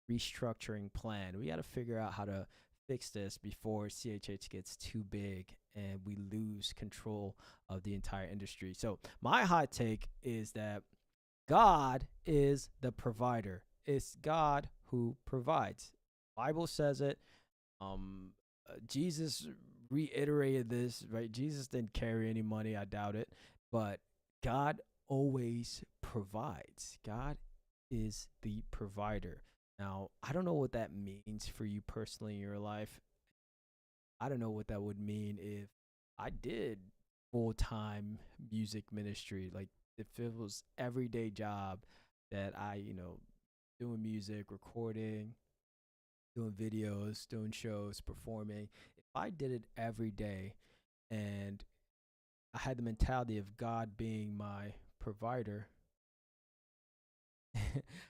restructuring plan. We got to figure out how to fix this before CHH gets too big and we lose control of the entire industry. So my hot take is that God is the provider. It's God who provides. Bible says it. Jesus reiterated this, right? Jesus didn't carry any money, I doubt it, but God always provides. God is the provider. Now, I don't know what that means for you personally in your life. I don't know what that would mean if I did full-time music ministry. Like if it was everyday job that I, doing music, recording, doing videos, doing shows, performing. If I did it every day and I had the mentality of God being my provider,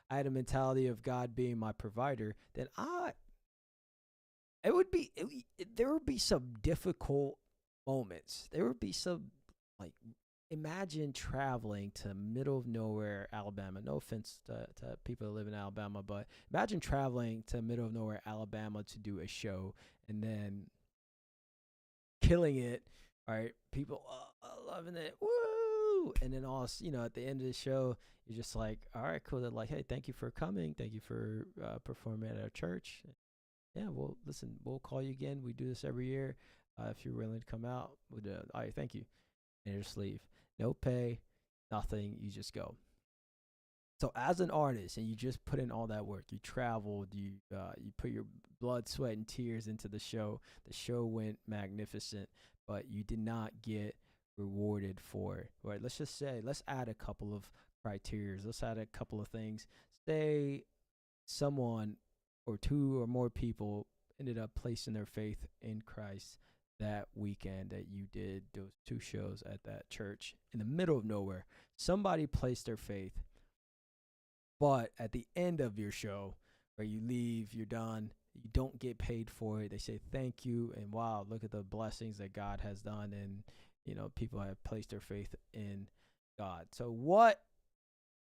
I had a mentality of God being my provider, then there would be some difficult moments. There would be some, like, imagine traveling to middle of nowhere, Alabama. No offense to people that live in Alabama, but imagine traveling to middle of nowhere, Alabama to do a show and then killing it. All right, people loving it, woo! And then at the end of the show, you're just like, all right, cool. They're like, hey, thank you for coming, thank you for performing at our church. Yeah, well, listen, we'll call you again. We do this every year. If you're willing to come out, we'll do it. All right, thank you. And you just leave. No pay, nothing. You just go. So as an artist, and you just put in all that work, you traveled, you put your blood, sweat, and tears into the show. The show went magnificent, but you did not get rewarded for it. Right? Let's add a couple of criteria. Let's add a couple of things. Say someone or two or more people ended up placing their faith in Christ that weekend that you did those two shows at that church in the middle of nowhere. Somebody placed their faith, but at the end of your show, where you leave, you're done, you don't get paid for it. They say thank you, and wow, look at the blessings that God has done, and people have placed their faith in God. So what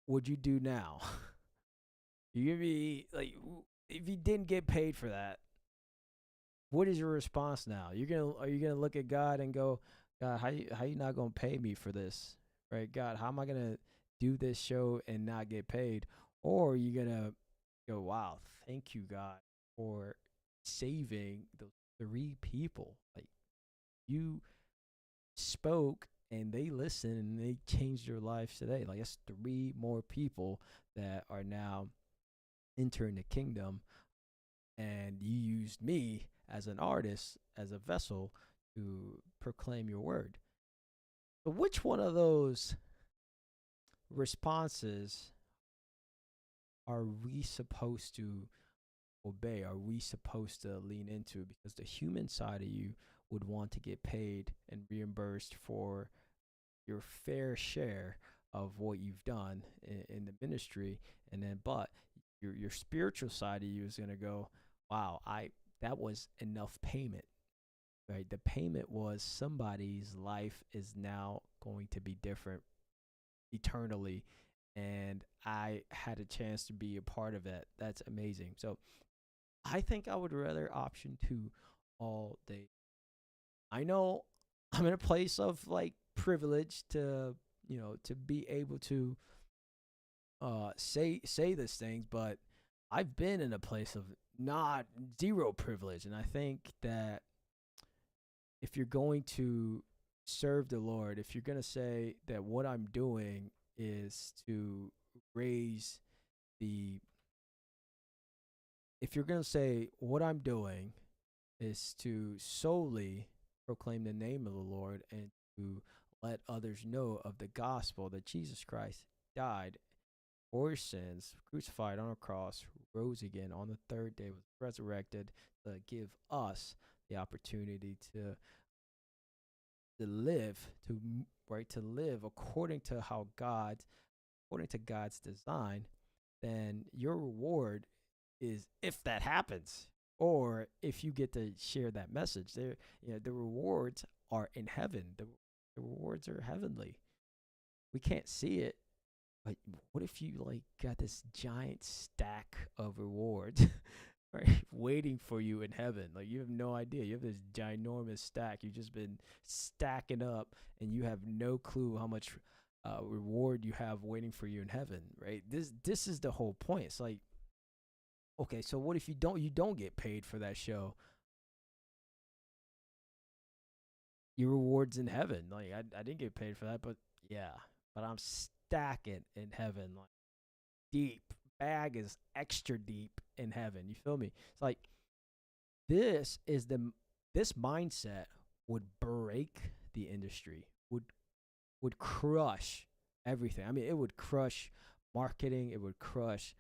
would you do now? You'd be like, if you didn't get paid for that, what is your response now? Are you gonna look at God and go, God, how you not gonna pay me for this, right? God, how am I gonna do this show and not get paid? Or are you gonna go, wow, thank you, God, for saving those 3 people? Like, you spoke and they listened and they changed your life today. Like, that's 3 more people that are now entering the kingdom, and you used me as an artist, as a vessel to proclaim your word. So which one of those responses are we supposed to obey? Are we supposed to lean into? Because the human side of you would want to get paid and reimbursed for your fair share of what you've done in the ministry, and then but your spiritual side of you is gonna go, wow, that was enough payment, right? The payment was somebody's life is now going to be different eternally, and I had a chance to be a part of it. That's amazing. So I think I would rather option 2 all day. I know I'm in a place of like privilege to, to be able to say these things, but I've been in a place of not zero privilege, and I think that if you're going to serve the Lord, if you're going to say that what I'm doing is to raise the if you're going to say what I'm doing is to solely proclaim the name of the Lord and to let others know of the gospel that Jesus Christ died for your sins, crucified on a cross, rose again on the third day, was resurrected to give us the opportunity to live, to live according to God's design, then your reward is if that happens, or if you get to share that message. The rewards are in heaven. The rewards are heavenly. We can't see it, but what if you like got this giant stack of rewards right, waiting for you in heaven? Like, you have no idea. You have this ginormous stack. You've just been stacking up, and you have no clue how much reward you have waiting for you in heaven, right? This is the whole point. It's like, okay, so what if you don't get paid for that show? Your reward's in heaven. Like, I didn't get paid for that, but yeah, but I'm stacking in heaven, like deep. Bag is extra deep in heaven. You feel me? It's like this mindset would break the industry. Would crush everything. I mean, it would crush marketing. It would crush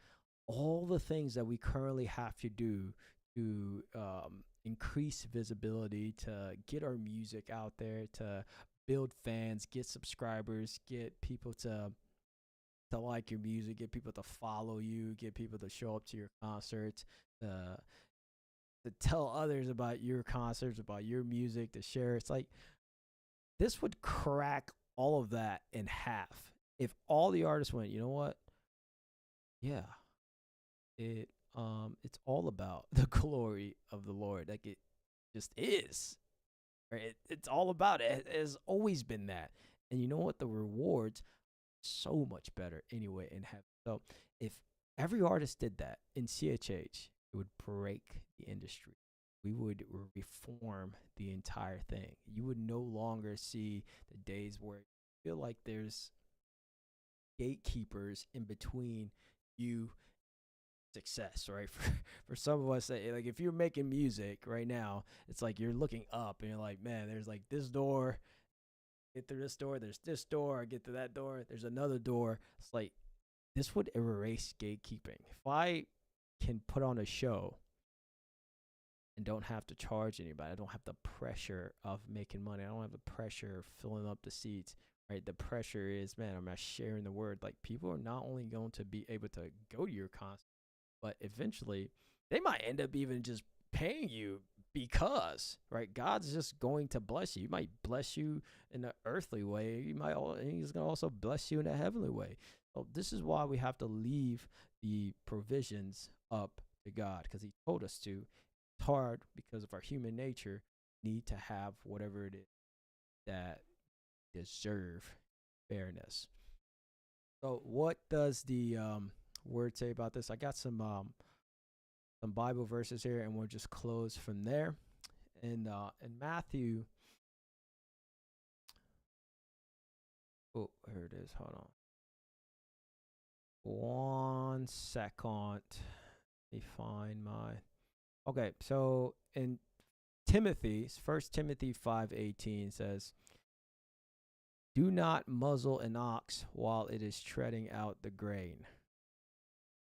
all the things that we currently have to do to increase visibility, to get our music out there, to build fans, get subscribers, get people to like your music, get people to follow you, get people to show up to your concerts, to tell others about your concerts, about your music, to share. It's like this would crack all of that in half if all the artists went, you know what? Yeah, it's all about the glory of the Lord. Like, it just is. Right? It's all about it. It has always been that. And you know what? The rewards so much better anyway in heaven. So if every artist did that in CHH, it would break the industry. We would reform the entire thing. You would no longer see the days where you feel like there's gatekeepers in between you success, right? For some of us, like, if you're making music right now, it's like you're looking up and you're like, man, there's like this door, get through this door, there's this door, I get to that door, there's another door. It's like this would erase gatekeeping. If I can put on a show and don't have to charge anybody, I don't have the pressure of making money, I don't have the pressure of filling up the seats, right? The pressure is, man, I'm not sharing the word. Like, people are not only going to be able to go to your concert, but eventually they might end up even just paying you because, right? God's just going to bless you. He might bless you in an earthly way. He's going to also bless you in a heavenly way. So this is why we have to leave the provisions up to God, because he told us to. It's hard because of our human nature, need to have whatever it is that deserve fairness. So what does the word say about this? I got some Bible verses here, and we'll just close from there. In Matthew, oh, here it is. Hold on, 1 second. Let me find my. Okay, so in Timothy, 1 Timothy 5:18 says, "Do not muzzle an ox while it is treading out the grain,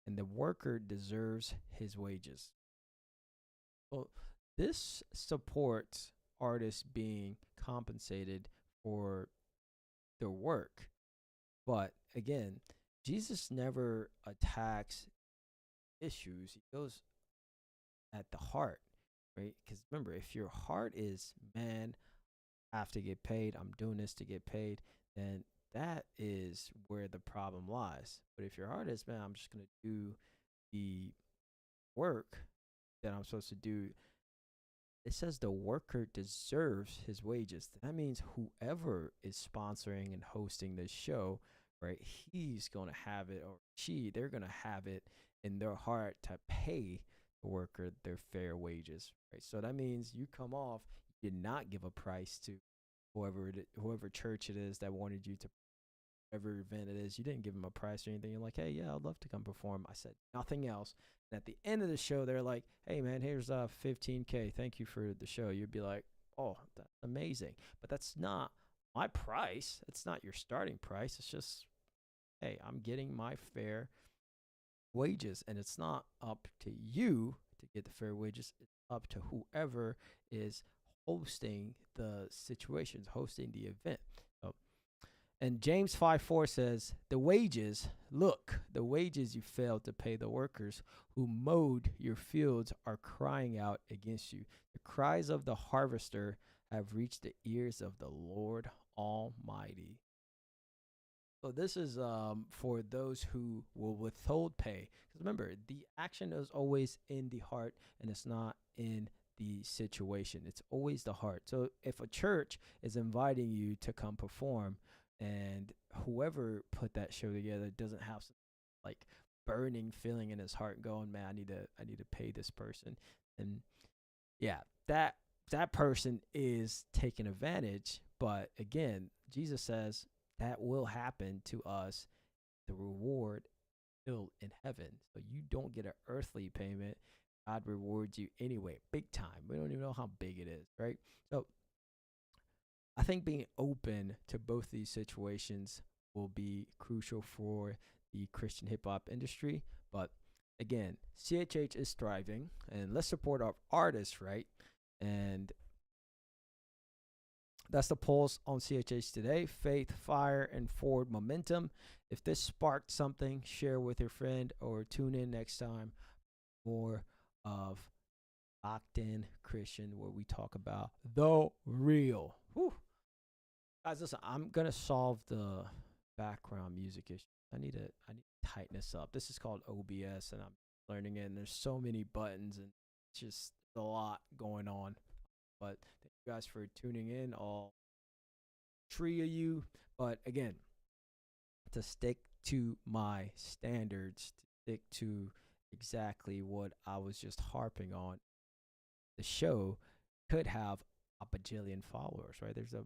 and the worker deserves his wages." Well, this supports artists being compensated for their work. But again, Jesus never attacks issues. He goes at the heart, right? Because remember, if your heart is, man, I have to get paid, I'm doing this to get paid, then that is where the problem lies. But if your heart is, man, I'm just going to do the work that I'm supposed to do, it says the worker deserves his wages. That means whoever is sponsoring and hosting this show, right, he's going to have it, or they're going to have it in their heart to pay the worker their fair wages, right? So that means you come off, you did not give a price to whoever church it is that wanted you to, whatever event it is, you didn't give them a price or anything. You're like, hey, yeah, I'd love to come perform. I said nothing else. And at the end of the show, they're like, hey, man, here's $15K. Thank you for the show. You'd be like, oh, that's amazing. But that's not my price. It's not your starting price. It's just, hey, I'm getting my fair wages. And it's not up to you to get the fair wages. It's up to whoever is hosting the situations, hosting the event. So, and James 5:4 says, the wages you failed to pay the workers who mowed your fields are crying out against you. The cries of the harvester have reached the ears of the Lord Almighty. So this is for those who will withhold pay. Because remember, the action is always in the heart, and it's not in the situation. It's always the heart. So if a church is inviting you to come perform, and whoever put that show together doesn't have some like burning feeling in his heart, going, man, I need to pay this person, and yeah, that person is taking advantage. But again, Jesus says that will happen to us. The reward still in heaven. So you don't get an earthly payment. God rewards you anyway, big time. We don't even know how big it is, right? So I think being open to both these situations will be crucial for the Christian hip hop industry. But again, CHH is thriving, and let's support our artists, right? And that's the pulse on CHH today. Faith, fire, and forward momentum. If this sparked something, share with your friend or tune in next time. More of Locked In Christian, where we talk about the real. Whew. Guys, listen, I'm gonna solve the background music issue. I need to tighten this up. This is called OBS, and I'm learning it. And there's so many buttons, and it's just a lot going on. But thank you guys for tuning in, all three of you. But again, to stick to my standards, to stick to exactly what I was just harping on, the show could have a bajillion followers, right? There's a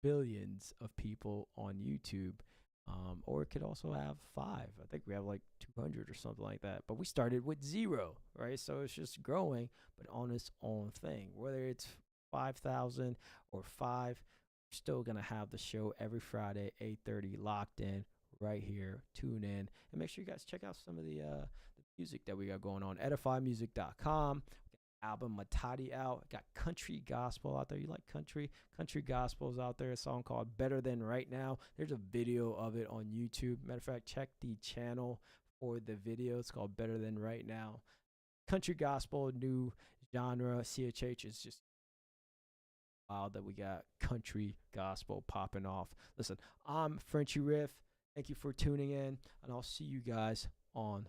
billions of people on YouTube, or it could also have 5. I think we have like 200 or something like that. But we started with 0, right? So it's just growing, but on its own thing. Whether it's 5,000 or 5, we're still gonna have the show every Friday, 8:30, locked in right here. Tune in and make sure you guys check out some of the music that we got going on. EdifyMusic.com. Album Matadi out. Got country gospel out there. You like country gospels out there. A song called Better Than Right Now. There's a video of it on YouTube. Matter of fact, check the channel for the video. It's called Better Than Right Now. Country gospel, new genre. CHH is just wild that we got country gospel popping off. Listen, I'm Frenchy Riff. Thank you for tuning in, and I'll see you guys on